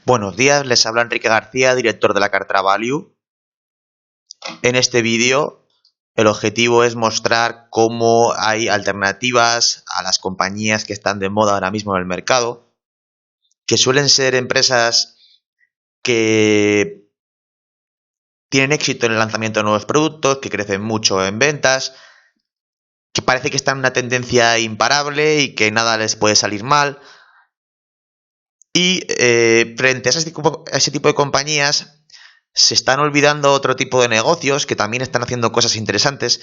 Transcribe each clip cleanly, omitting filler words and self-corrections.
Buenos días, les habla Enrique García, director de la cartera Value. En este vídeo el objetivo es mostrar cómo hay alternativas a las compañías que están de moda ahora mismo en el mercado, que suelen ser empresas que tienen éxito en el lanzamiento de nuevos productos, que crecen mucho en ventas, que parece que están en una tendencia imparable y que nada les puede salir mal. Y frente a ese tipo de compañías se están olvidando otro tipo de negocios que también están haciendo cosas interesantes,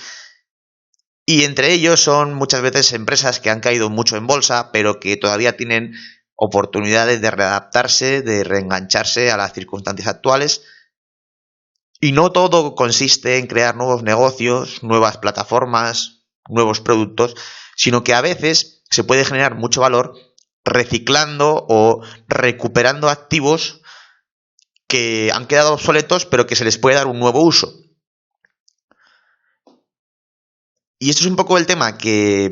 y entre ellos son muchas veces empresas que han caído mucho en bolsa pero que todavía tienen oportunidades de readaptarse, de reengancharse a las circunstancias actuales. Y no todo consiste en crear nuevos negocios, nuevas plataformas, nuevos productos, sino que a veces se puede generar mucho valor reciclando o recuperando activos que han quedado obsoletos pero que se les puede dar un nuevo uso. Y esto es un poco el tema que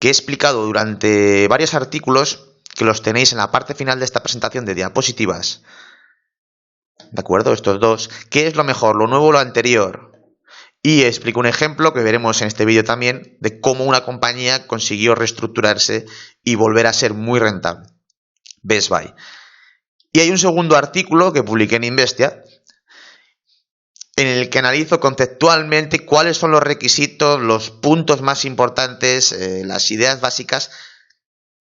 he explicado durante varios artículos, que los tenéis en la parte final de esta presentación de diapositivas. ¿De acuerdo? Estos dos. ¿Qué es lo mejor, lo nuevo o lo anterior? Y explico un ejemplo que veremos en este vídeo también de cómo una compañía consiguió reestructurarse y volver a ser muy rentable. Best Buy. Y hay un segundo artículo que publiqué en Investia en el que analizo conceptualmente cuáles son los requisitos, los puntos más importantes, las ideas básicas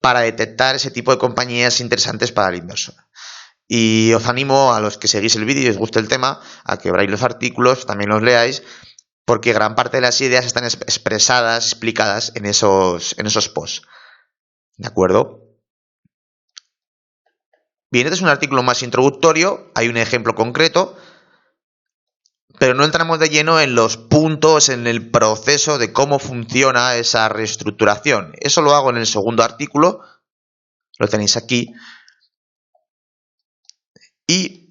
para detectar ese tipo de compañías interesantes para el inversor. Y os animo a los que seguís el vídeo y os guste el tema a que veáis los artículos, también los leáis, porque gran parte de las ideas están expresadas, explicadas en esos posts. ¿De acuerdo? Bien, este es un artículo más introductorio, hay un ejemplo concreto, pero no entramos de lleno en los puntos, en el proceso de cómo funciona esa reestructuración. Eso lo hago en el segundo artículo, lo tenéis aquí. Y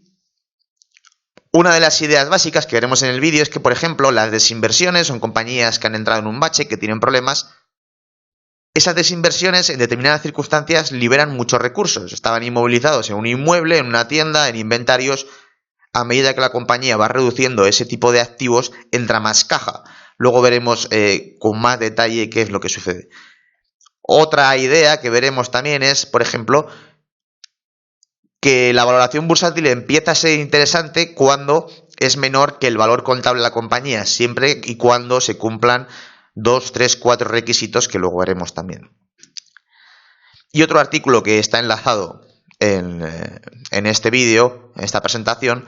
una de las ideas básicas que veremos en el vídeo es que, por ejemplo, las desinversiones son compañías que han entrado en un bache, que tienen problemas. Esas desinversiones en determinadas circunstancias liberan muchos recursos. Estaban inmovilizados en un inmueble, en una tienda, en inventarios. A medida que la compañía va reduciendo ese tipo de activos, entra más caja. Luego veremos con más detalle qué es lo que sucede. Otra idea que veremos también es, por ejemplo, que la valoración bursátil empieza a ser interesante cuando es menor que el valor contable de la compañía, siempre y cuando se cumplan 2, 3, 4 requisitos que luego veremos también. Y otro artículo que está enlazado en este vídeo, en esta presentación,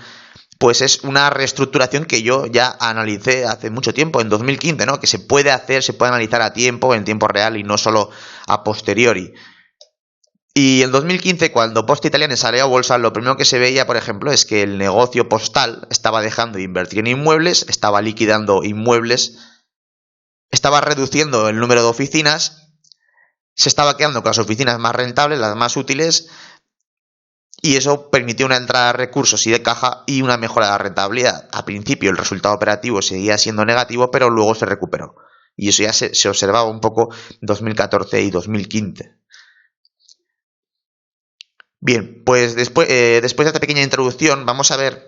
pues es una reestructuración que yo ya analicé hace mucho tiempo, en 2015, ¿no? Que se puede hacer, se puede analizar a tiempo, en tiempo real y no solo a posteriori. Y en 2015, cuando Poste Italiane salió a bolsa, lo primero que se veía, por ejemplo, es que el negocio postal estaba dejando de invertir en inmuebles, estaba liquidando inmuebles, estaba reduciendo el número de oficinas, se estaba quedando con las oficinas más rentables, las más útiles, y eso permitió una entrada de recursos y de caja y una mejora de la rentabilidad. Al principio el resultado operativo seguía siendo negativo, pero luego se recuperó. Y eso ya se observaba un poco en 2014 y 2015. Bien, pues después de esta pequeña introducción vamos a ver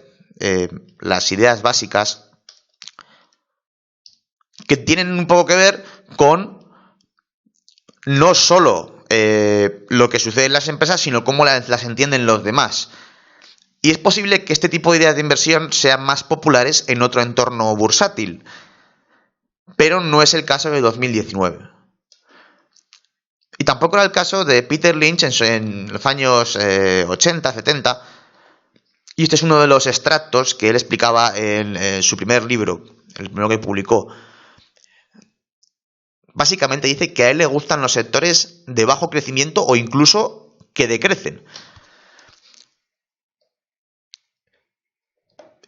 las ideas básicas que tienen un poco que ver con no solo lo que sucede en las empresas, sino cómo las entienden los demás. Y es posible que este tipo de ideas de inversión sean más populares en otro entorno bursátil, pero no es el caso de 2019. Y tampoco era el caso de Peter Lynch en los años 80, 70. Y este es uno de los extractos que él explicaba en su primer libro, el primero que publicó. Básicamente dice que a él le gustan los sectores de bajo crecimiento o incluso que decrecen.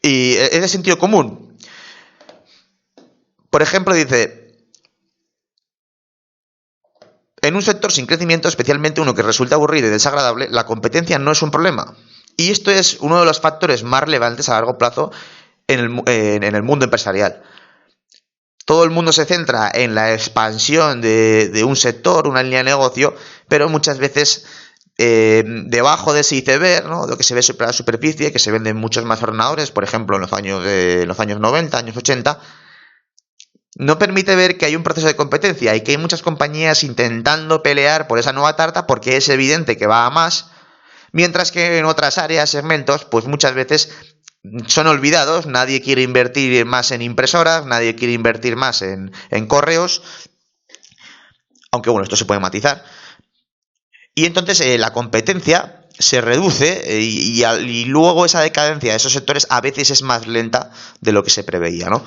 Y es de sentido común. Por ejemplo, dice: en un sector sin crecimiento, especialmente uno que resulta aburrido y desagradable, la competencia no es un problema. Y esto es uno de los factores más relevantes a largo plazo en el mundo empresarial. Todo el mundo se centra en la expansión de un sector, una línea de negocio, pero muchas veces debajo de ese iceberg, ¿no? Lo que se ve sobre la superficie, que se venden muchos más ordenadores, por ejemplo, en los años 90, años 80, no permite ver que hay un proceso de competencia y que hay muchas compañías intentando pelear por esa nueva tarta porque es evidente que va a más, mientras que en otras áreas, segmentos, pues muchas veces son olvidados, nadie quiere invertir más en impresoras, nadie quiere invertir más en correos, aunque bueno, esto se puede matizar. Y entonces la competencia se reduce y luego esa decadencia de esos sectores a veces es más lenta de lo que se preveía, ¿no?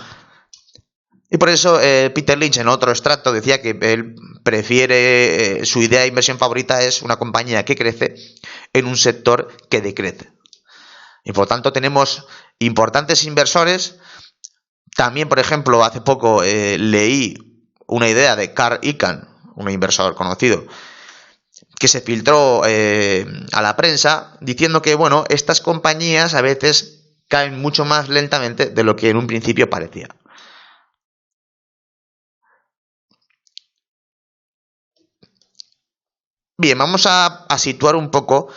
Y por eso Peter Lynch en otro extracto decía que él prefiere, su idea de inversión favorita es una compañía que crece en un sector que decrece. Y por lo tanto tenemos importantes inversores. También, por ejemplo, hace poco leí una idea de Carl Icahn, un inversor conocido, que se filtró a la prensa diciendo que, bueno, estas compañías a veces caen mucho más lentamente de lo que en un principio parecía. Bien, vamos a situar un poco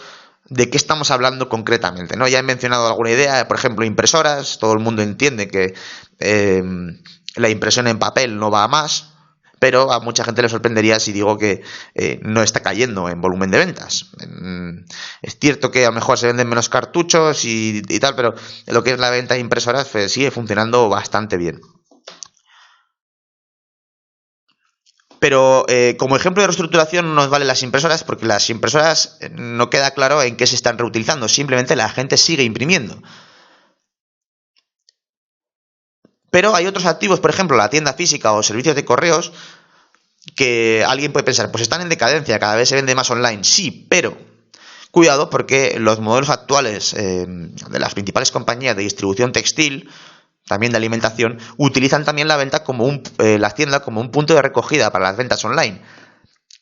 de qué estamos hablando concretamente, ¿no? Ya he mencionado alguna idea, por ejemplo, impresoras. Todo el mundo entiende que la impresión en papel no va a más, pero a mucha gente le sorprendería si digo que no está cayendo en volumen de ventas. Es cierto que a lo mejor se venden menos cartuchos y tal, pero lo que es la venta de impresoras pues, sigue funcionando bastante bien. Pero como ejemplo de reestructuración no nos valen las impresoras porque las impresoras no queda claro en qué se están reutilizando, simplemente la gente sigue imprimiendo. Pero hay otros activos, por ejemplo la tienda física o servicios de correos, que alguien puede pensar, pues están en decadencia, cada vez se vende más online. Sí, pero cuidado porque los modelos actuales de las principales compañías de distribución textil, también de alimentación, utilizan también la venta como las tiendas como un punto de recogida para las ventas online.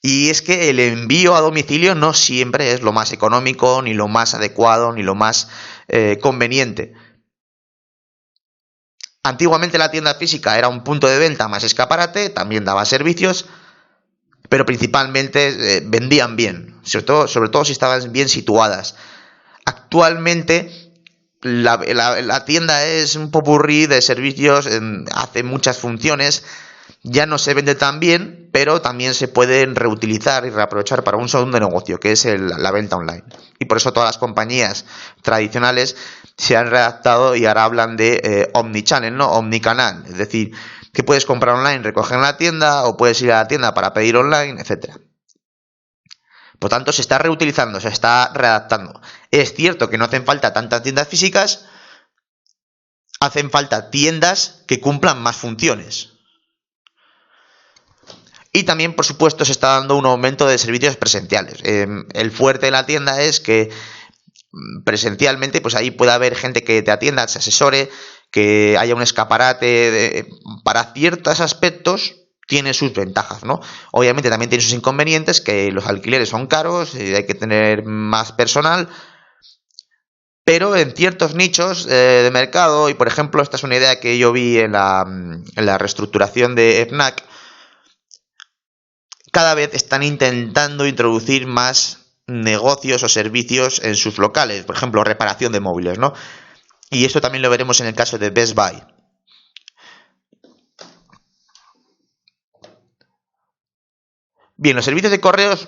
Y es que el envío a domicilio no siempre es lo más económico, ni lo más adecuado, ni lo más conveniente. Antiguamente la tienda física era un punto de venta más escaparate, también daba servicios, pero principalmente vendían bien, sobre todo si estaban bien situadas. Actualmente la tienda es un popurrí de servicios, hace muchas funciones, ya no se vende tan bien, pero también se pueden reutilizar y reaprovechar para un segundo negocio, que es la venta online. Y por eso todas las compañías tradicionales se han redactado y ahora hablan de omnichannel, ¿no? Omnicanal, es decir, que puedes comprar online, recoger en la tienda, o puedes ir a la tienda para pedir online, etcétera. Por tanto, se está reutilizando, se está readaptando. Es cierto que no hacen falta tantas tiendas físicas, hacen falta tiendas que cumplan más funciones. Y también, por supuesto, se está dando un aumento de servicios presenciales. El fuerte de la tienda es que presencialmente, pues ahí puede haber gente que te atienda, se asesore, que haya un escaparate. Para ciertos aspectos tiene sus ventajas, ¿no? Obviamente también tiene sus inconvenientes, que los alquileres son caros, hay que tener más personal, pero en ciertos nichos de mercado, y por ejemplo esta es una idea que yo vi en la reestructuración de Fnac, cada vez están intentando introducir más negocios o servicios en sus locales, por ejemplo reparación de móviles, ¿no? Y esto también lo veremos en el caso de Best Buy. Bien, los servicios de correos,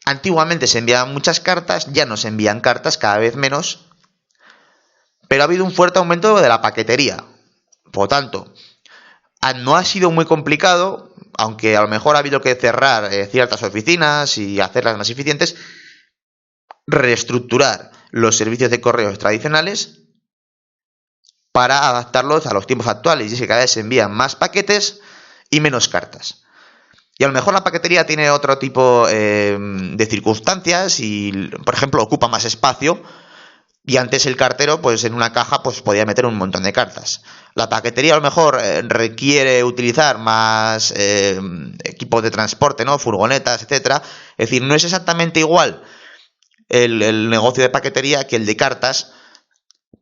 antiguamente se enviaban muchas cartas, ya no se envían cartas, cada vez menos, pero ha habido un fuerte aumento de la paquetería. Por lo tanto, no ha sido muy complicado, aunque a lo mejor ha habido que cerrar ciertas oficinas y hacerlas más eficientes, reestructurar los servicios de correos tradicionales para adaptarlos a los tiempos actuales, y es que cada vez se envían más paquetes y menos cartas. Y a lo mejor la paquetería tiene otro tipo de circunstancias y, por ejemplo, ocupa más espacio, y antes el cartero, pues en una caja, pues podía meter un montón de cartas. La paquetería a lo mejor requiere utilizar más equipos de transporte, ¿no? Furgonetas, etcétera. Es decir, no es exactamente igual el negocio de paquetería que el de cartas,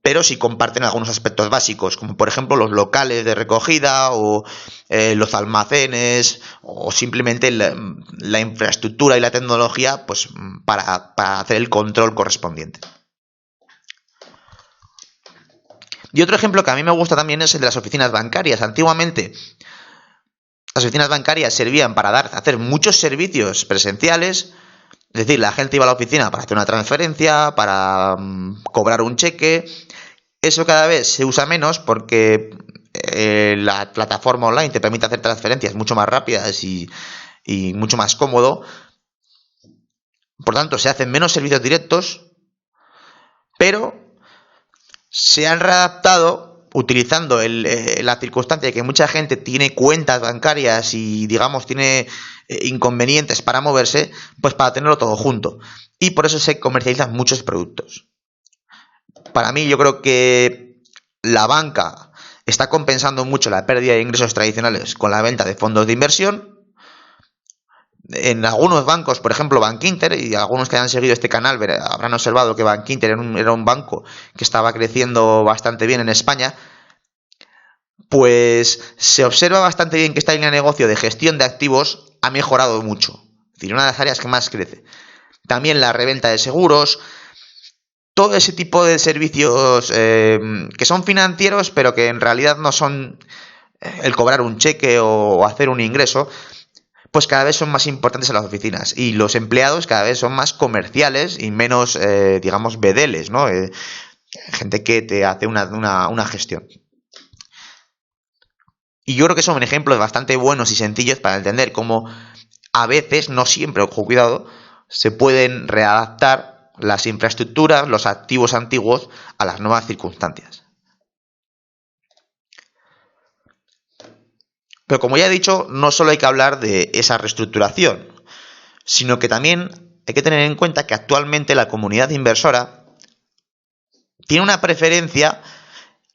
pero sí comparten algunos aspectos básicos, como por ejemplo los locales de recogida o los almacenes o simplemente la infraestructura y la tecnología, pues para hacer el control correspondiente. Y otro ejemplo que a mí me gusta también es el de las oficinas bancarias. Antiguamente las oficinas bancarias servían para hacer muchos servicios presenciales, es decir, la gente iba a la oficina para hacer una transferencia, para cobrar un cheque. Eso cada vez se usa menos porque la plataforma online te permite hacer transferencias mucho más rápidas y mucho más cómodo. Por tanto, se hacen menos servicios directos, pero se han readaptado utilizando la circunstancia de que mucha gente tiene cuentas bancarias y, digamos, tiene inconvenientes para moverse, pues para tenerlo todo junto. Y por eso se comercializan muchos productos. Para mí, yo creo que la banca está compensando mucho la pérdida de ingresos tradicionales con la venta de fondos de inversión. En algunos bancos, por ejemplo Bankinter, y algunos que hayan seguido este canal habrán observado que Bankinter era un banco que estaba creciendo bastante bien en España, pues se observa bastante bien que esta línea de negocio de gestión de activos ha mejorado mucho. Es decir, una de las áreas que más crece. También la reventa de seguros, todo ese tipo de servicios que son financieros, pero que en realidad no son el cobrar un cheque o hacer un ingreso, pues cada vez son más importantes en las oficinas y los empleados cada vez son más comerciales y menos, digamos, bedeles, ¿no? Gente que te hace una gestión. Y yo creo que son ejemplos bastante buenos y sencillos para entender cómo a veces, no siempre, ojo, cuidado, se pueden readaptar las infraestructuras, los activos antiguos a las nuevas circunstancias. Pero como ya he dicho, no solo hay que hablar de esa reestructuración, sino que también hay que tener en cuenta que actualmente la comunidad inversora tiene una preferencia,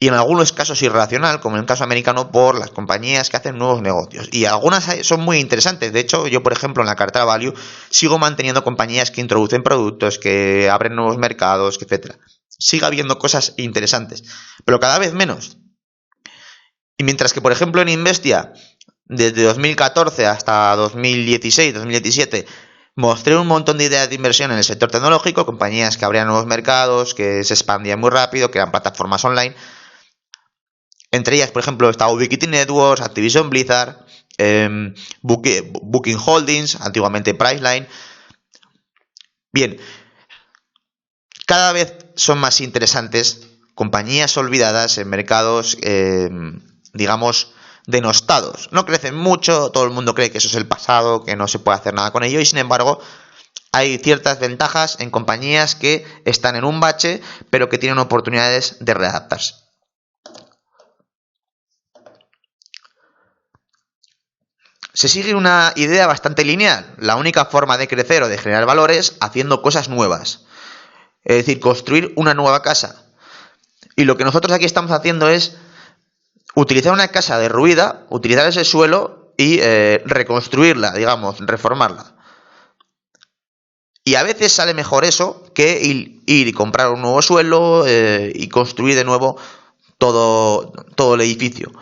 y en algunos casos irracional, como en el caso americano, por las compañías que hacen nuevos negocios. Y algunas son muy interesantes. De hecho, yo, por ejemplo, en la cartera Value sigo manteniendo compañías que introducen productos, que abren nuevos mercados, etc. Sigue habiendo cosas interesantes, pero cada vez menos. Y mientras que, por ejemplo, en Investia, desde 2014 hasta 2016, 2017, mostré un montón de ideas de inversión en el sector tecnológico, compañías que abrían nuevos mercados, que se expandían muy rápido, que eran plataformas online. Entre ellas, por ejemplo, está Ubiquiti Networks, Activision Blizzard, Booking Holdings, antiguamente Priceline. Bien, cada vez son más interesantes compañías olvidadas en mercados, digamos, denostados. No crecen mucho, todo el mundo cree que eso es el pasado, que no se puede hacer nada con ello, y sin embargo hay ciertas ventajas en compañías que están en un bache, pero que tienen oportunidades de readaptarse. Se sigue una idea bastante lineal. La única forma de crecer o de generar valor es haciendo cosas nuevas. Es decir, construir una nueva casa. Y lo que nosotros aquí estamos haciendo es utilizar una casa derruida, utilizar ese suelo y reconstruirla, digamos, reformarla. Y a veces sale mejor eso que ir y comprar un nuevo suelo y construir de nuevo todo el edificio.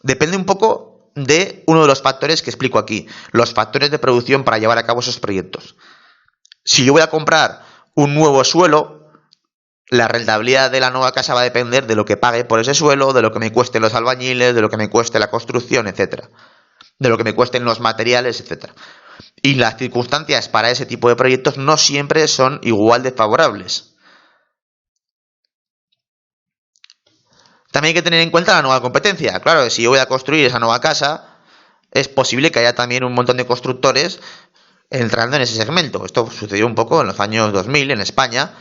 Depende un poco de uno de los factores que explico aquí, los factores de producción para llevar a cabo esos proyectos. Si yo voy a comprar un nuevo suelo, la rentabilidad de la nueva casa va a depender de lo que pague por ese suelo, de lo que me cuesten los albañiles, de lo que me cueste la construcción, etcétera, de lo que me cuesten los materiales, etcétera. Y las circunstancias para ese tipo de proyectos no siempre son igual de favorables. También hay que tener en cuenta la nueva competencia. Claro, si yo voy a construir esa nueva casa, es posible que haya también un montón de constructores entrando en ese segmento. Esto sucedió un poco en los años 2000 en España,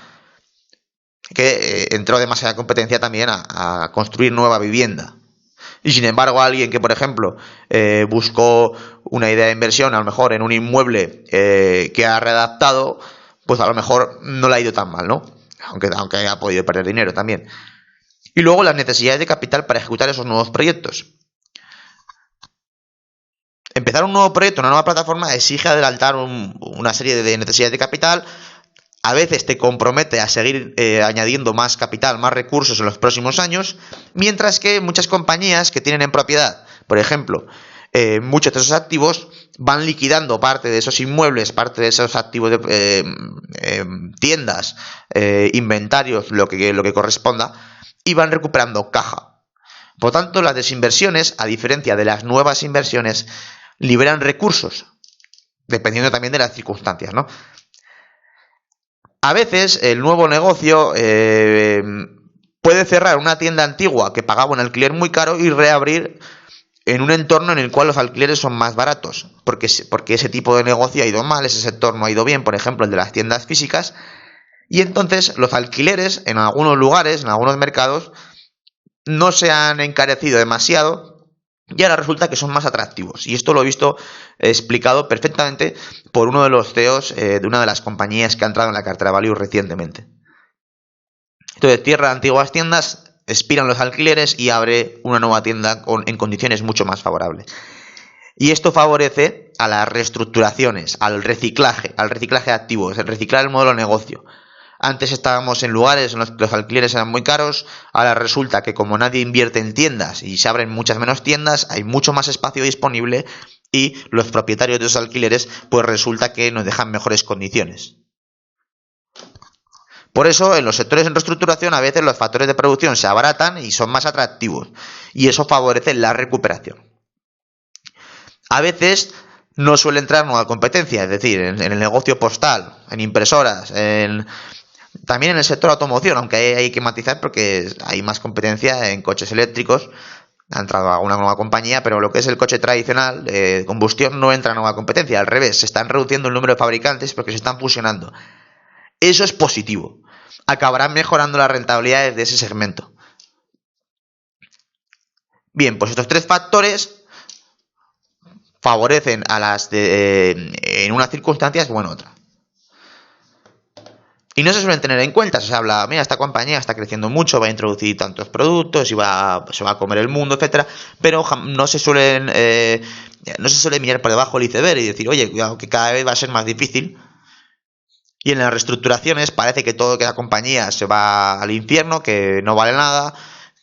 que entró demasiada competencia también a construir nueva vivienda. Y sin embargo, alguien que, por ejemplo, buscó una idea de inversión, a lo mejor en un inmueble que ha readaptado, pues a lo mejor no le ha ido tan mal, ¿no? Aunque haya podido perder dinero también. Y luego las necesidades de capital para ejecutar esos nuevos proyectos. Empezar un nuevo proyecto, una nueva plataforma, exige adelantar una serie de necesidades de capital, a veces te compromete a seguir añadiendo más capital, más recursos en los próximos años, mientras que muchas compañías que tienen en propiedad, por ejemplo, muchos de esos activos van liquidando parte de esos inmuebles, parte de esos activos de tiendas, inventarios, lo que corresponda, y van recuperando caja. Por tanto, las desinversiones, a diferencia de las nuevas inversiones, liberan recursos, dependiendo también de las circunstancias, ¿no? A veces el nuevo negocio puede cerrar una tienda antigua que pagaba un alquiler muy caro y reabrir en un entorno en el cual los alquileres son más baratos, porque ese tipo de negocio ha ido mal, ese sector no ha ido bien, por ejemplo el de las tiendas físicas, y entonces los alquileres en algunos lugares, en algunos mercados, no se han encarecido demasiado y ahora resulta que son más atractivos. Y esto lo he visto explicado perfectamente por uno de los CEOs de una de las compañías que ha entrado en la cartera Value recientemente. Entonces cierra antiguas tiendas, expiran los alquileres y abre una nueva tienda en condiciones mucho más favorables. Y esto favorece a las reestructuraciones, al reciclaje de activos, el reciclar el modelo de negocio. Antes estábamos en lugares en los que los alquileres eran muy caros, ahora resulta que como nadie invierte en tiendas y se abren muchas menos tiendas, hay mucho más espacio disponible y los propietarios de esos alquileres pues resulta que nos dejan mejores condiciones. Por eso en los sectores en reestructuración a veces los factores de producción se abaratan y son más atractivos y eso favorece la recuperación. A veces no suele entrar nueva competencia, es decir, en el negocio postal, en impresoras, también en el sector automoción, aunque hay que matizar porque hay más competencia en coches eléctricos. Ha entrado alguna nueva compañía, pero lo que es el coche tradicional de combustión no entra nueva competencia. Al revés, se están reduciendo el número de fabricantes porque se están fusionando. Eso es positivo. Acabarán mejorando las rentabilidades de ese segmento. Bien, pues estos tres factores favorecen a las en unas circunstancias o en otras. Y no se suelen tener en cuenta, se habla, mira, esta compañía está creciendo mucho, va a introducir tantos productos y se va a comer el mundo, etcétera, pero no se suele mirar por debajo el iceberg y decir, oye, cuidado, que cada vez va a ser más difícil. Y en las reestructuraciones parece que la compañía se va al infierno, que no vale nada,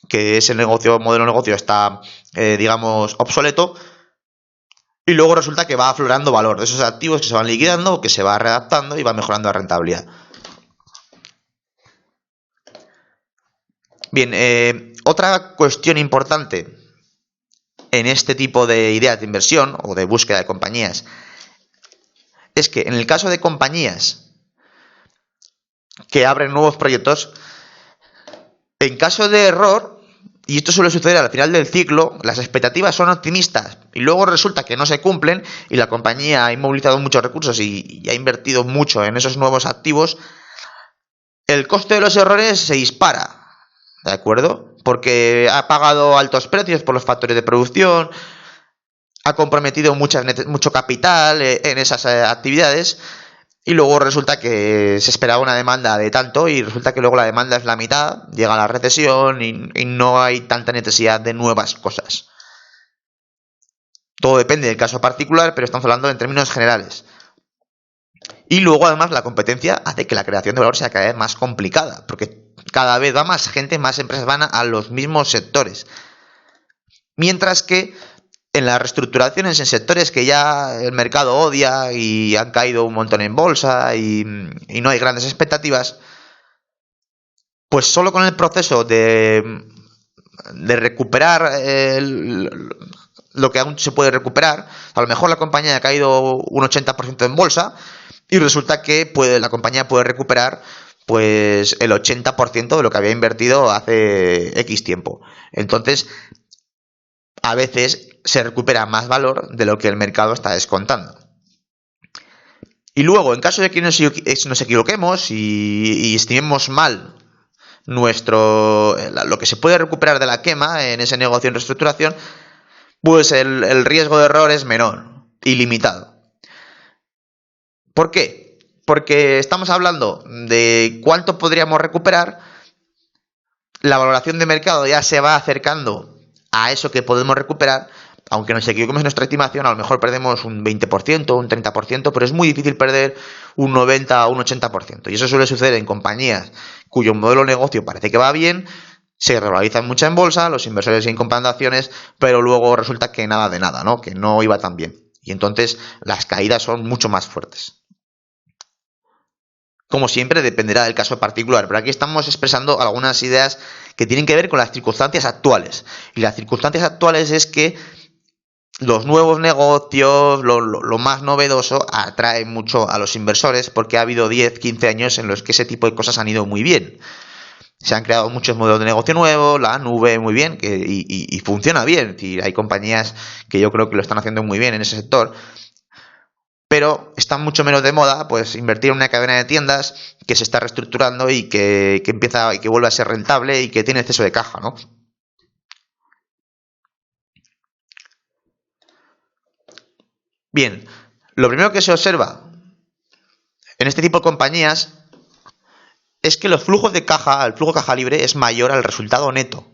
que ese modelo de negocio está, digamos, obsoleto. Y luego resulta que va aflorando valor de esos activos que se van liquidando, que se va readaptando y va mejorando la rentabilidad. Bien, otra cuestión importante en este tipo de ideas de inversión o de búsqueda de compañías es que en el caso de compañías que abren nuevos proyectos, en caso de error, y esto suele suceder al final del ciclo, las expectativas son optimistas y luego resulta que no se cumplen y la compañía ha inmovilizado muchos recursos y ha invertido mucho en esos nuevos activos, el coste de los errores se dispara. ¿De acuerdo? Porque ha pagado altos precios por los factores de producción, ha comprometido mucho capital en esas actividades y luego resulta que se esperaba una demanda de tanto y resulta que luego la demanda es la mitad, llega la recesión y no hay tanta necesidad de nuevas cosas. Todo depende del caso particular, pero estamos hablando en términos generales. Y luego además la competencia hace que la creación de valor sea cada vez más complicada, porque cada vez va más gente, más empresas van a los mismos sectores. Mientras que en las reestructuraciones en sectores que ya el mercado odia y han caído un montón en bolsa y no hay grandes expectativas, pues solo con el proceso de recuperar lo que aún se puede recuperar, a lo mejor la compañía ha caído un 80% en bolsa y resulta que la compañía puede recuperar pues el 80% de lo que había invertido hace X tiempo. Entonces, a veces se recupera más valor de lo que el mercado está descontando. Y luego, en caso de que nos equivoquemos y estimemos mal lo que se puede recuperar de la quema en ese negocio en reestructuración, pues el riesgo de error es menor y limitado. ¿Por qué? Porque estamos hablando de cuánto podríamos recuperar, la valoración de mercado ya se va acercando a eso que podemos recuperar, Aunque nos equivoquemos en nuestra estimación, a lo mejor perdemos un 20%, un 30%, pero es muy difícil perder un 90 o un 80%. Y eso suele suceder en compañías cuyo modelo de negocio parece que va bien, se revalorizan mucho en bolsa, los inversores siguen comprando acciones, pero luego resulta que nada de nada, ¿no? Que no iba tan bien. Y entonces las caídas son mucho más fuertes. Como siempre, dependerá del caso particular, pero aquí estamos expresando algunas ideas que tienen que ver con las circunstancias actuales. Y las circunstancias actuales es que los nuevos negocios, lo más novedoso, atrae mucho a los inversores porque ha habido 10, 15 años en los que ese tipo de cosas han ido muy bien. Se han creado muchos modelos de negocio nuevos, la nube muy bien, y funciona bien. Y hay compañías que yo creo que lo están haciendo muy bien en ese sector. Pero está mucho menos de moda pues invertir en una cadena de tiendas que se está reestructurando y que empieza y que vuelve a ser rentable y que tiene exceso de caja, ¿no? Bien, lo primero que se observa en este tipo de compañías es que los flujos de caja, el flujo de caja libre es mayor al resultado neto.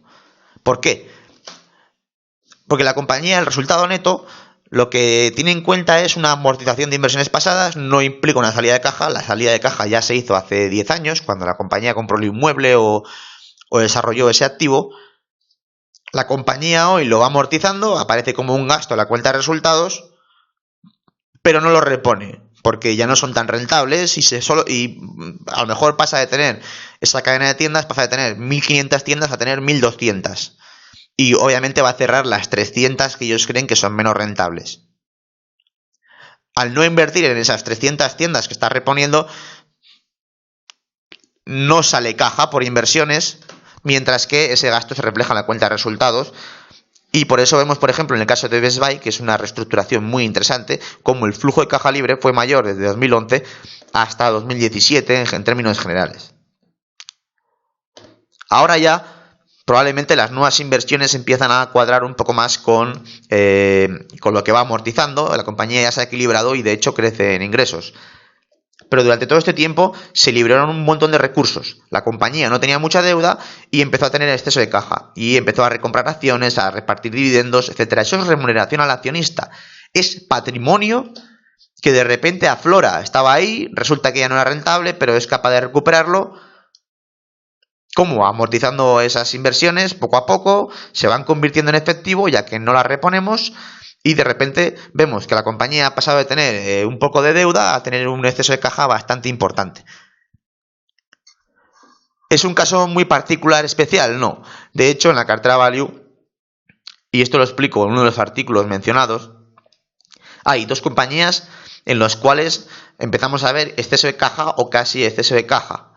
¿Por qué? Porque la compañía, el resultado neto, lo que tiene en cuenta es una amortización de inversiones pasadas, no implica una salida de caja. La salida de caja ya se hizo hace 10 años, cuando la compañía compró el inmueble o desarrolló ese activo. La compañía hoy lo va amortizando, aparece como un gasto en la cuenta de resultados, pero no lo repone, porque ya no son tan rentables y a lo mejor pasa de tener esa cadena de tiendas, pasa de tener 1.500 tiendas a tener 1.200. Y obviamente va a cerrar las 300 que ellos creen que son menos rentables. Al no invertir en esas 300 tiendas que está reponiendo, no sale caja por inversiones, mientras que ese gasto se refleja en la cuenta de resultados. Y por eso vemos, por ejemplo, en el caso de Best Buy, que es una reestructuración muy interesante, como el flujo de caja libre fue mayor desde 2011 hasta 2017 en términos generales. Ahora ya, probablemente las nuevas inversiones empiezan a cuadrar un poco más con lo que va amortizando. La compañía ya se ha equilibrado y de hecho crece en ingresos. Pero durante todo este tiempo se liberaron un montón de recursos. La compañía no tenía mucha deuda y empezó a tener exceso de caja. Y empezó a recomprar acciones, a repartir dividendos, etc. Eso es remuneración al accionista. Es patrimonio que de repente aflora. Estaba ahí, resulta que ya no era rentable, pero es capaz de recuperarlo. ¿Cómo? Amortizando esas inversiones poco a poco, se van convirtiendo en efectivo ya que no las reponemos. Y de repente vemos que la compañía ha pasado de tener un poco de deuda a tener un exceso de caja bastante importante. ¿Es un caso muy particular, especial? No. De hecho, en la cartera Value, y esto lo explico en uno de los artículos mencionados, hay dos compañías en las cuales empezamos a ver exceso de caja o casi exceso de caja.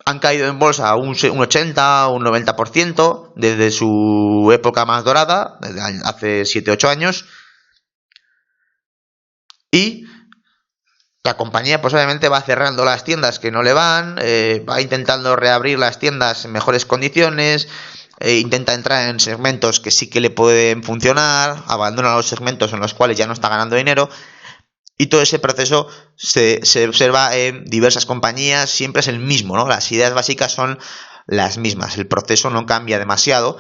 Han caído en bolsa un 80 o un 90% desde su época más dorada, desde hace 7-8 años. Y la compañía pues obviamente va cerrando las tiendas que no le van, va intentando reabrir las tiendas en mejores condiciones, intenta entrar en segmentos que sí que le pueden funcionar, abandona los segmentos en los cuales ya no está ganando dinero. Y todo ese proceso se observa en diversas compañías, siempre es el mismo, ¿no? Las ideas básicas son las mismas, el proceso no cambia demasiado,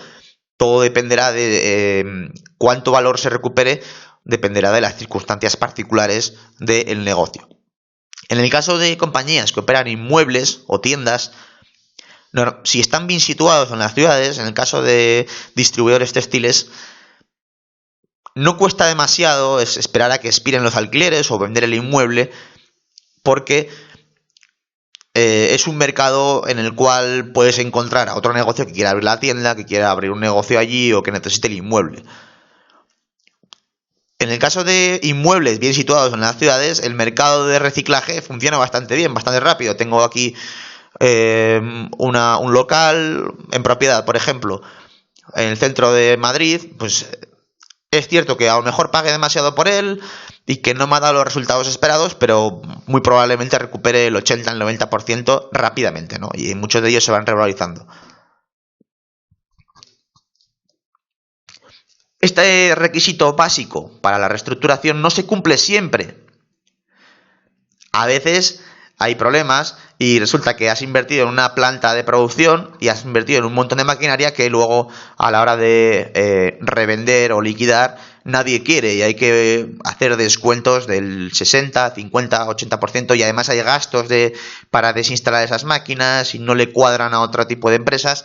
todo dependerá de cuánto valor se recupere, dependerá de las circunstancias particulares del negocio. En el caso de compañías que operan inmuebles o tiendas, si están bien situados en las ciudades, en el caso de distribuidores textiles, no cuesta demasiado esperar a que expiren los alquileres o vender el inmueble, porque es un mercado en el cual puedes encontrar a otro negocio que quiera abrir la tienda, que quiera abrir un negocio allí o que necesite el inmueble. En el caso de inmuebles bien situados en las ciudades, el mercado de reciclaje funciona bastante bien, bastante rápido. Tengo aquí un local en propiedad, por ejemplo, en el centro de Madrid, pues es cierto que a lo mejor pague demasiado por él y que no me ha dado los resultados esperados, pero muy probablemente recupere el 80 al 90% rápidamente, ¿no? Y muchos de ellos se van revalorizando. Este requisito básico para la reestructuración no se cumple siempre. A veces hay problemas y resulta que has invertido en una planta de producción y has invertido en un montón de maquinaria que luego a la hora de revender o liquidar nadie quiere y hay que hacer descuentos del 60, 50, 80% y además hay gastos para desinstalar esas máquinas y no le cuadran a otro tipo de empresas.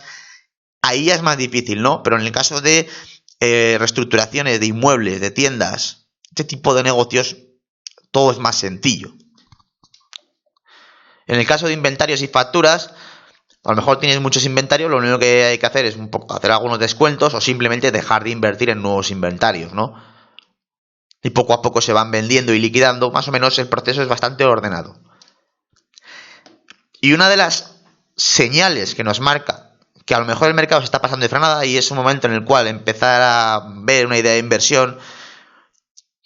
Ahí ya es más difícil, ¿no? Pero en el caso de reestructuraciones de inmuebles, de tiendas, este tipo de negocios, todo es más sencillo. En el caso de inventarios y facturas, a lo mejor tienes muchos inventarios, lo único que hay que hacer es hacer algunos descuentos o simplemente dejar de invertir en nuevos inventarios, ¿no? Y poco a poco se van vendiendo y liquidando, más o menos el proceso es bastante ordenado. Y una de las señales que nos marca que a lo mejor el mercado se está pasando de frenada y es un momento en el cual empezar a ver una idea de inversión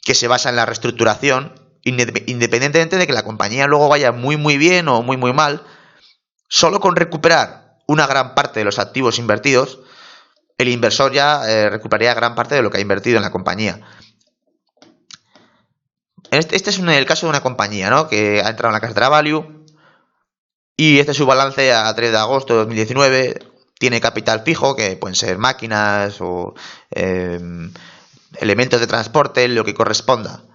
que se basa en la reestructuración, independientemente de que la compañía luego vaya muy muy bien o muy muy mal, solo con recuperar una gran parte de los activos invertidos, el inversor ya recuperaría gran parte de lo que ha invertido en la compañía. Este es el caso de una compañía, ¿no?, que ha entrado en la cartera Value y este es su balance a 3 de agosto de 2019. Tiene capital fijo, que pueden ser máquinas o elementos de transporte, lo que corresponda.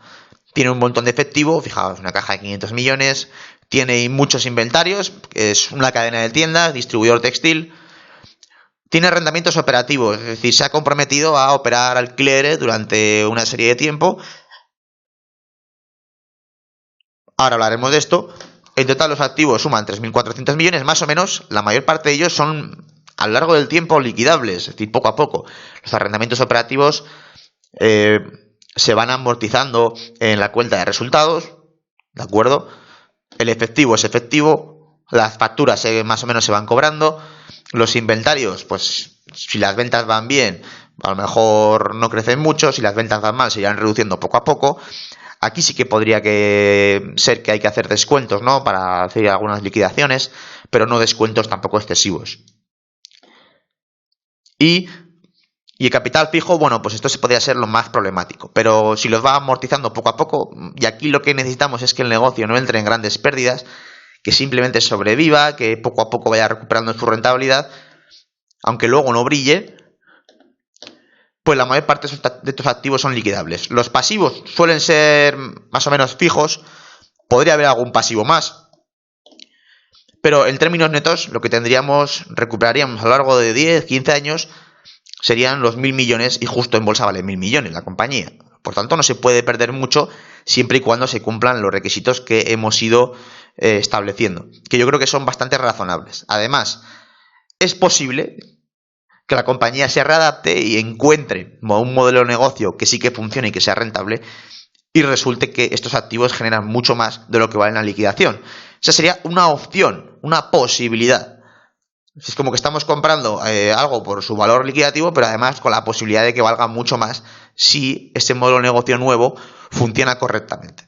Tiene un montón de efectivo, fijaos, una caja de 500 millones. Tiene muchos inventarios, es una cadena de tiendas, distribuidor textil. Tiene arrendamientos operativos, es decir, se ha comprometido a operar alquileres durante una serie de tiempo. Ahora hablaremos de esto. En total los activos suman 3.400 millones, más o menos. La mayor parte de ellos son a lo largo del tiempo liquidables, es decir, poco a poco. Los arrendamientos operativos se van amortizando en la cuenta de resultados, ¿de acuerdo? El efectivo es efectivo, las facturas más o menos se van cobrando, los inventarios, pues si las ventas van bien, a lo mejor no crecen mucho, si las ventas van mal se irán reduciendo poco a poco. Aquí sí que podría ser que hay que hacer descuentos, ¿no?, para hacer algunas liquidaciones, pero no descuentos tampoco excesivos. Y el capital fijo, bueno, pues esto se podría ser lo más problemático, pero si los va amortizando poco a poco, y aquí lo que necesitamos es que el negocio no entre en grandes pérdidas, que simplemente sobreviva, que poco a poco vaya recuperando su rentabilidad, aunque luego no brille, pues la mayor parte de estos activos son liquidables. Los pasivos suelen ser más o menos fijos, podría haber algún pasivo más, pero en términos netos lo que recuperaríamos a lo largo de 10, 15 años serían los 1.000 millones y justo en bolsa vale 1.000 millones la compañía. Por tanto, no se puede perder mucho siempre y cuando se cumplan los requisitos que hemos ido estableciendo, que yo creo que son bastante razonables. Además, es posible que la compañía se readapte y encuentre un modelo de negocio que sí que funcione y que sea rentable y resulte que estos activos generan mucho más de lo que vale en la liquidación. Esa sería una opción, una posibilidad. Es como que estamos comprando algo por su valor liquidativo, pero además con la posibilidad de que valga mucho más si ese modelo de negocio nuevo funciona correctamente.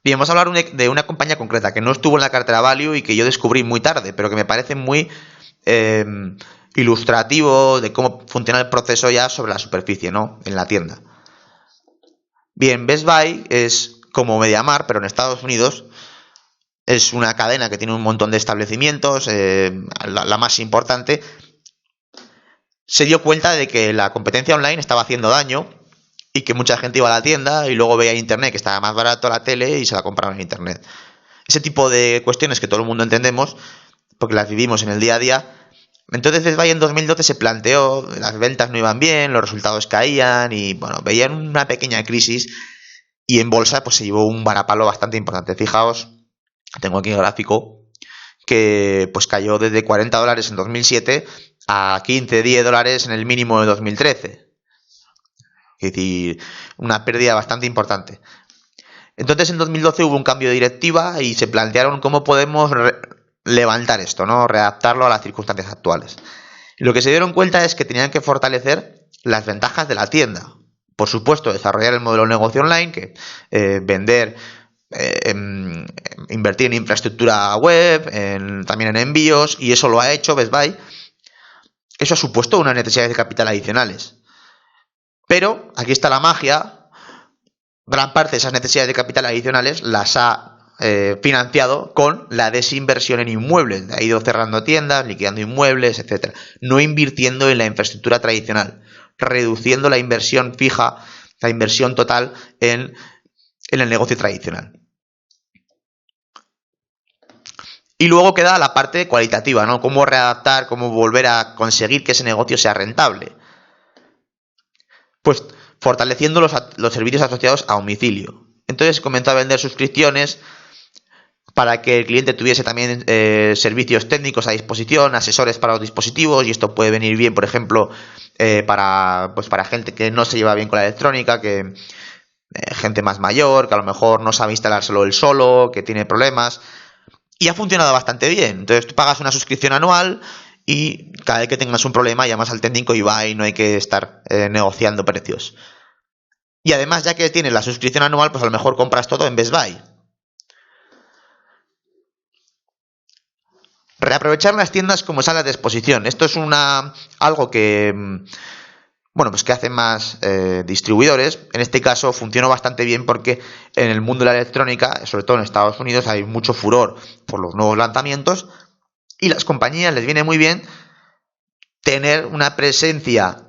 Bien, vamos a hablar de una compañía concreta que no estuvo en la cartera Value y que yo descubrí muy tarde, pero que me parece muy ilustrativo de cómo funciona el proceso ya sobre la superficie, ¿no?, en la tienda. Bien, Best Buy es como MediaMarkt, pero en Estados Unidos. Es una cadena que tiene un montón de establecimientos, la más importante. Se dio cuenta de que la competencia online estaba haciendo daño y que mucha gente iba a la tienda y luego veía en internet que estaba más barato la tele y se la compraban en internet. Ese tipo de cuestiones que todo el mundo entendemos porque las vivimos en el día a día. Entonces Best Buy en 2012 se planteó, las ventas no iban bien, los resultados caían y bueno, veían una pequeña crisis y en bolsa pues se llevó un varapalo bastante importante. Fijaos, tengo aquí el gráfico, que pues cayó desde $40 en 2007 a 15, 10 dólares en el mínimo de 2013. Es decir, una pérdida bastante importante. Entonces en 2012 hubo un cambio de directiva y se plantearon cómo podemos levantar esto, ¿no?, readaptarlo a las circunstancias actuales. Y lo que se dieron cuenta es que tenían que fortalecer las ventajas de la tienda. Por supuesto, desarrollar el modelo de negocio online, que vender, invertir en infraestructura web, también en envíos, y eso lo ha hecho Best Buy. Eso ha supuesto unas necesidades de capital adicionales. Pero aquí está la magia, gran parte de esas necesidades de capital adicionales las ha financiado con la desinversión en inmuebles. Ha ido cerrando tiendas, liquidando inmuebles, etcétera. No invirtiendo en la infraestructura tradicional, reduciendo la inversión fija, la inversión total en el negocio tradicional. Y luego queda la parte cualitativa, ¿no? Cómo readaptar, cómo volver a conseguir que ese negocio sea rentable. Pues fortaleciendo los servicios asociados a domicilio. Entonces comenzó a vender suscripciones para que el cliente tuviese también servicios técnicos a disposición, asesores para los dispositivos, y esto puede venir bien, por ejemplo, para gente que no se lleva bien con la electrónica, que gente más mayor, que a lo mejor no sabe instalárselo él solo, que tiene problemas, y ha funcionado bastante bien. Entonces tú pagas una suscripción anual y cada vez que tengas un problema llamas al técnico y va, y no hay que estar negociando precios. Y además, ya que tienes la suscripción anual, pues a lo mejor compras todo en Best Buy. Reaprovechar las tiendas como salas de exposición. Esto es algo que, pues que hacen más distribuidores. En este caso funcionó bastante bien porque en el mundo de la electrónica, sobre todo en Estados Unidos, hay mucho furor por los nuevos lanzamientos y las compañías les viene muy bien tener una presencia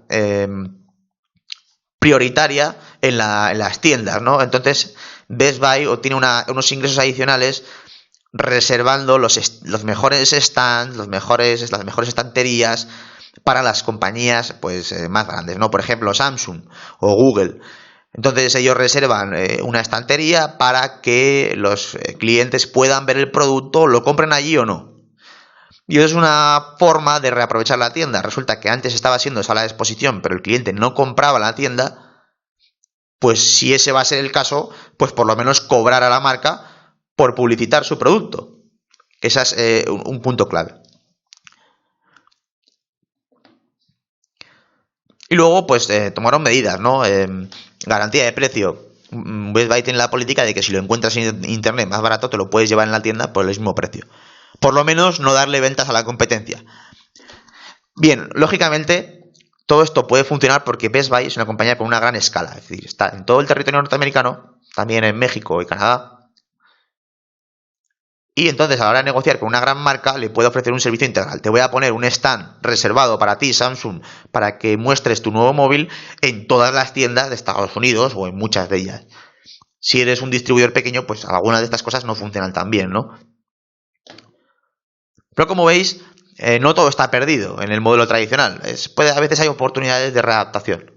prioritaria en las tiendas, ¿no? Entonces Best Buy obtiene unos ingresos adicionales reservando los mejores stands, las mejores estanterías para las compañías más grandes, ¿no? Por ejemplo, Samsung o Google. Entonces ellos reservan una estantería para que los clientes puedan ver el producto, lo compren allí o no. Y eso es una forma de reaprovechar la tienda. Resulta que antes estaba siendo sala de exposición, pero el cliente no compraba la tienda. Pues si ese va a ser el caso, pues por lo menos cobrar a la marca por publicitar su producto. Ese es un punto clave. Y luego, tomaron medidas, ¿no? Garantía de precio. Best Buy tiene la política de que si lo encuentras en internet más barato, te lo puedes llevar en la tienda por el mismo precio. Por lo menos no darle ventas a la competencia. Bien, lógicamente, todo esto puede funcionar porque Best Buy es una compañía con una gran escala. Es decir, está en todo el territorio norteamericano, también en México y Canadá. Y entonces a la hora de negociar con una gran marca le puede ofrecer un servicio integral. Te voy a poner un stand reservado para ti, Samsung, para que muestres tu nuevo móvil en todas las tiendas de Estados Unidos o en muchas de ellas. Si eres un distribuidor pequeño, pues algunas de estas cosas no funcionan tan bien, ¿no? Pero como veis, no todo está perdido en el modelo tradicional. A veces hay oportunidades de readaptación.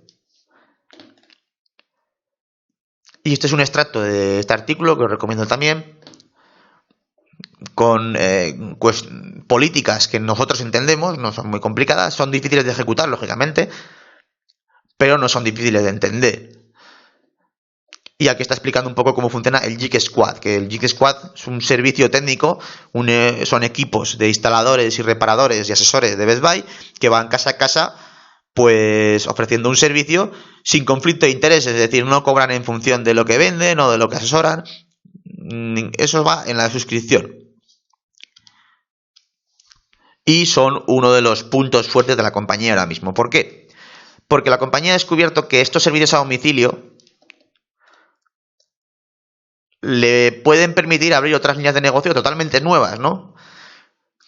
Y este es un extracto de este artículo que os recomiendo también, con políticas que nosotros entendemos, no son muy complicadas, son difíciles de ejecutar, lógicamente, pero no son difíciles de entender. Y aquí está explicando un poco cómo funciona el Geek Squad, que el Geek Squad es un servicio técnico, son equipos de instaladores y reparadores y asesores de Best Buy que van casa a casa pues ofreciendo un servicio sin conflicto de intereses, es decir, no cobran en función de lo que venden o de lo que asesoran. Eso va en la suscripción. Y son uno de los puntos fuertes de la compañía ahora mismo. ¿Por qué? Porque la compañía ha descubierto que estos servicios a domicilio le pueden permitir abrir otras líneas de negocio totalmente nuevas, ¿no?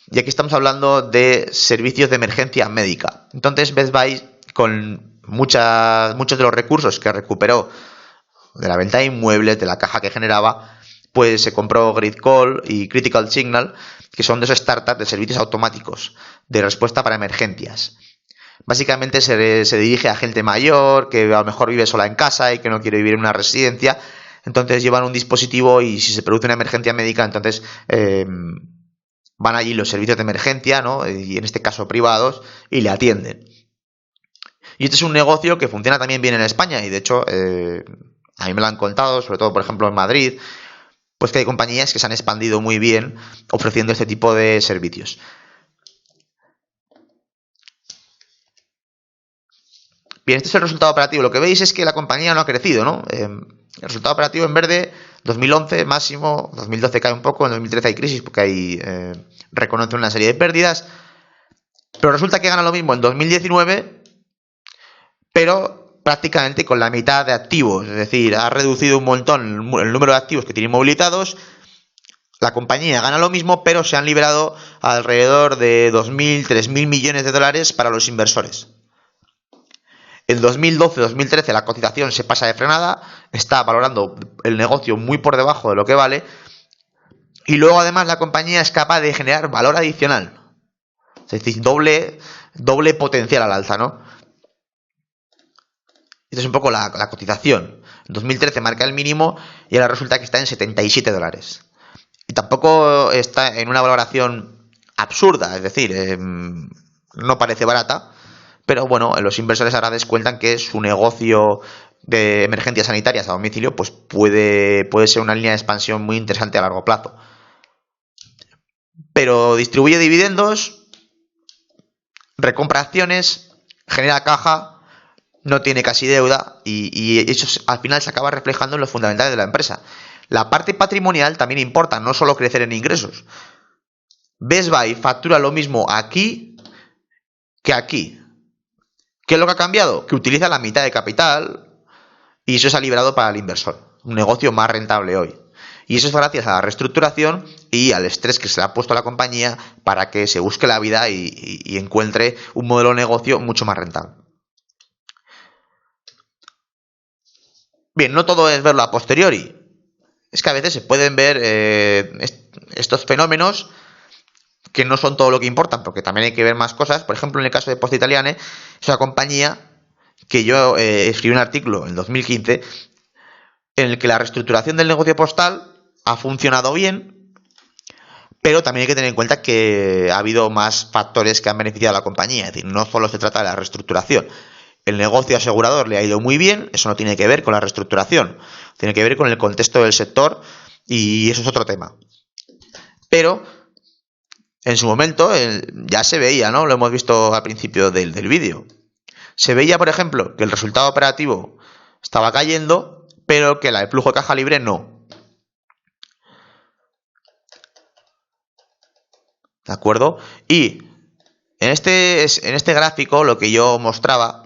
Y aquí estamos hablando de servicios de emergencia médica. Entonces Best Buy, con muchos de los recursos que recuperó de la venta de inmuebles, de la caja que generaba, pues se compró GridCall y Critical Signal, que son de esos startups de servicios automáticos de respuesta para emergencias. Básicamente se dirige a gente mayor que a lo mejor vive sola en casa y que no quiere vivir en una residencia. Entonces llevan un dispositivo y si se produce una emergencia médica, entonces van allí los servicios de emergencia, ¿no? Y en este caso privados, y le atienden. Y este es un negocio que funciona también bien en España y de hecho a mí me lo han contado, sobre todo por ejemplo en Madrid, pues que hay compañías que se han expandido muy bien ofreciendo este tipo de servicios. Bien, este es el resultado operativo. Lo que veis es que la compañía no ha crecido, ¿no? El resultado operativo en verde, 2011 máximo, 2012 cae un poco, en 2013 hay crisis porque hay reconoce una serie de pérdidas, pero resulta que gana lo mismo en 2019, pero prácticamente con la mitad de activos, es decir, ha reducido un montón el número de activos que tiene inmovilizados. La compañía gana lo mismo, pero se han liberado alrededor de 2.000, 3.000 millones de dólares para los inversores. En 2012-2013 la cotización se pasa de frenada, está valorando el negocio muy por debajo de lo que vale, y luego además la compañía es capaz de generar valor adicional, es decir, doble potencial al alza, ¿no? Esta es un poco la cotización. En 2013 marca el mínimo y ahora resulta que está en 77 dólares. Y tampoco está en una valoración absurda, es decir, no parece barata, pero bueno, los inversores ahora descuentan que su negocio de emergencias sanitarias a domicilio pues puede ser una línea de expansión muy interesante a largo plazo. Pero distribuye dividendos, recompra acciones, genera caja, no tiene casi deuda y eso al final se acaba reflejando en los fundamentales de la empresa. La parte patrimonial también importa, no solo crecer en ingresos. Best Buy factura lo mismo aquí que aquí. ¿Qué es lo que ha cambiado? Que utiliza la mitad de capital y eso se ha liberado para el inversor. Un negocio más rentable hoy. Y eso es gracias a la reestructuración y al estrés que se le ha puesto a la compañía para que se busque la vida y encuentre un modelo de negocio mucho más rentable. Bien, no todo es verlo a posteriori. Es que a veces se pueden ver estos fenómenos que no son todo lo que importan, porque también hay que ver más cosas. Por ejemplo, en el caso de Poste Italiane, es una compañía que yo escribí un artículo en 2015 en el que la reestructuración del negocio postal ha funcionado bien, pero también hay que tener en cuenta que ha habido más factores que han beneficiado a la compañía. Es decir, no solo se trata de la reestructuración. El negocio asegurador le ha ido muy bien, eso no tiene que ver con la reestructuración, tiene que ver con el contexto del sector y eso es otro tema. Pero en su momento ya se veía, ¿no? Lo hemos visto al principio del vídeo. Se veía, por ejemplo, que el resultado operativo estaba cayendo, pero que el flujo de caja libre no. ¿De acuerdo? Y en este gráfico lo que yo mostraba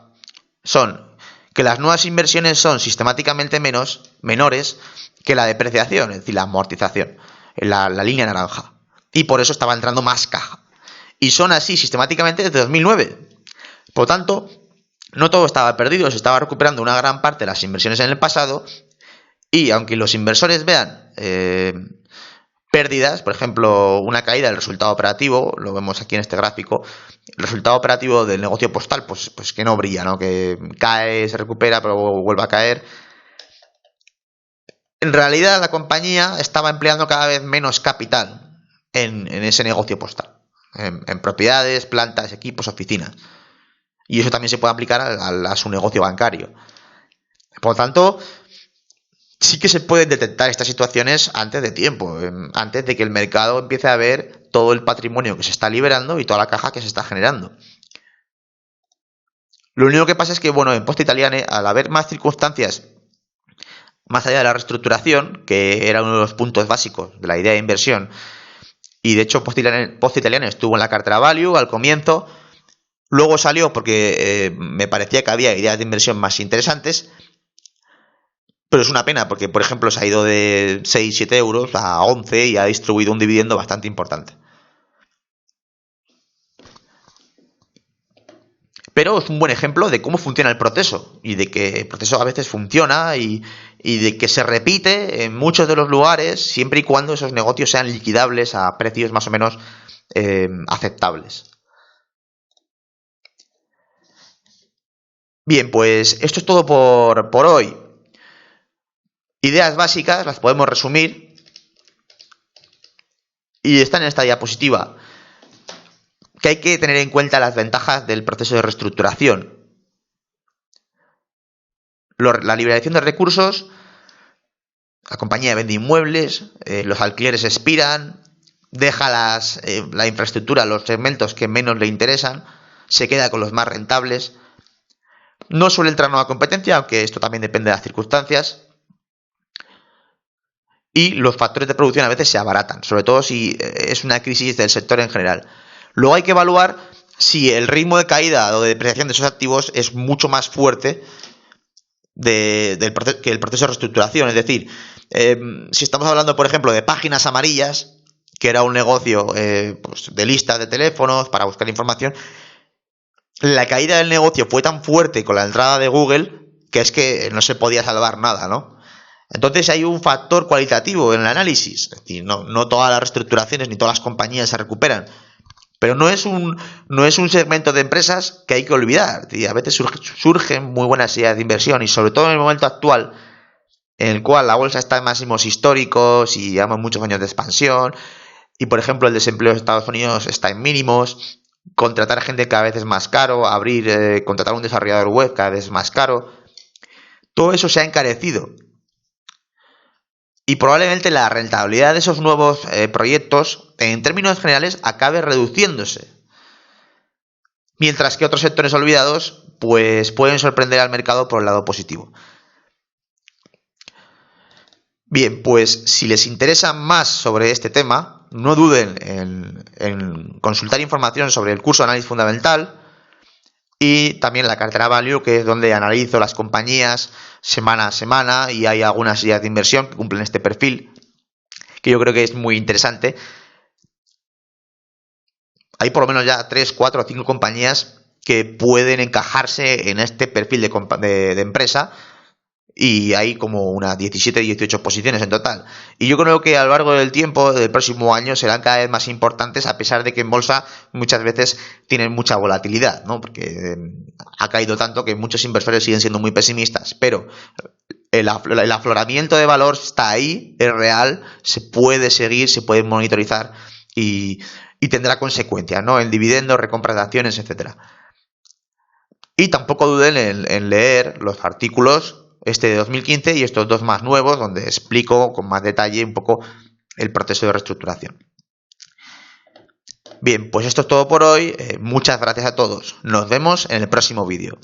son que las nuevas inversiones son sistemáticamente menores que la depreciación, es decir, la amortización, en la línea naranja. Y por eso estaba entrando más caja. Y son así sistemáticamente desde 2009. Por lo tanto, no todo estaba perdido, se estaba recuperando una gran parte de las inversiones en el pasado. Y aunque los inversores vean pérdidas, por ejemplo, una caída del resultado operativo, lo vemos aquí en este gráfico, el resultado operativo del negocio postal, pues que no brilla, ¿no? Que cae, se recupera, pero vuelve a caer. En realidad, la compañía estaba empleando cada vez menos capital en ese negocio postal, en propiedades, plantas, equipos, oficinas. Y eso también se puede aplicar a su negocio bancario. Por lo tanto, sí que se pueden detectar estas situaciones antes de tiempo, antes de que el mercado empiece a ver todo el patrimonio que se está liberando y toda la caja que se está generando. Lo único que pasa es que, bueno, en Poste Italiane, al haber más circunstancias más allá de la reestructuración, que era uno de los puntos básicos de la idea de inversión, y de hecho Poste Italiane estuvo en la cartera Value al comienzo, luego salió porque me parecía que había ideas de inversión más interesantes. Pero es una pena porque, por ejemplo, se ha ido de 6-7 euros a 11 y ha distribuido un dividendo bastante importante. Pero es un buen ejemplo de cómo funciona el proceso y de que el proceso a veces funciona y de que se repite en muchos de los lugares siempre y cuando esos negocios sean liquidables a precios más o menos aceptables. Bien, pues esto es todo por hoy. Ideas básicas las podemos resumir y están en esta diapositiva, que hay que tener en cuenta las ventajas del proceso de reestructuración. La liberación de recursos, la compañía vende inmuebles, los alquileres expiran, deja la infraestructura, los segmentos que menos le interesan, se queda con los más rentables, no suele entrar nueva competencia, aunque esto también depende de las circunstancias. Y los factores de producción a veces se abaratan, sobre todo si es una crisis del sector en general. Luego hay que evaluar si el ritmo de caída o de depreciación de esos activos es mucho más fuerte que el proceso de reestructuración. Es decir, si estamos hablando, por ejemplo, de Páginas Amarillas, que era un negocio pues de listas de teléfonos para buscar información, la caída del negocio fue tan fuerte con la entrada de Google que es que no se podía salvar nada, ¿no? Entonces hay un factor cualitativo en el análisis. Es decir, no todas las reestructuraciones ni todas las compañías se recuperan. Pero no es un segmento de empresas que hay que olvidar. Y a veces surgen muy buenas ideas de inversión, y sobre todo en el momento actual, en el cual la bolsa está en máximos históricos y llevamos muchos años de expansión, y por ejemplo el desempleo en Estados Unidos está en mínimos, contratar gente cada vez es más caro, contratar un desarrollador web cada vez es más caro. Todo eso se ha encarecido. Y probablemente la rentabilidad de esos nuevos proyectos, en términos generales, acabe reduciéndose. Mientras que otros sectores olvidados, pues pueden sorprender al mercado por el lado positivo. Bien, pues si les interesa más sobre este tema, no duden en consultar información sobre el curso de análisis fundamental y también la cartera Value, que es donde analizo las compañías semana a semana, y hay algunas ideas de inversión que cumplen este perfil, que yo creo que es muy interesante. Hay por lo menos ya 3, 4 o 5 compañías que pueden encajarse en este perfil de empresa, y hay como unas 17, 18 posiciones en total. Y yo creo que a lo largo del tiempo, del próximo año, serán cada vez más importantes, a pesar de que en bolsa muchas veces tienen mucha volatilidad, ¿no? Porque ha caído tanto que muchos inversores siguen siendo muy pesimistas, pero el afloramiento de valor está ahí, es real, se puede seguir, se puede monitorizar y tendrá consecuencias, ¿no? En dividendos, recompras de acciones, etcétera. Y tampoco duden en leer los artículos de 2015 y estos dos más nuevos, donde explico con más detalle un poco el proceso de reestructuración. Bien, pues esto es todo por hoy. Muchas gracias a todos. Nos vemos en el próximo vídeo.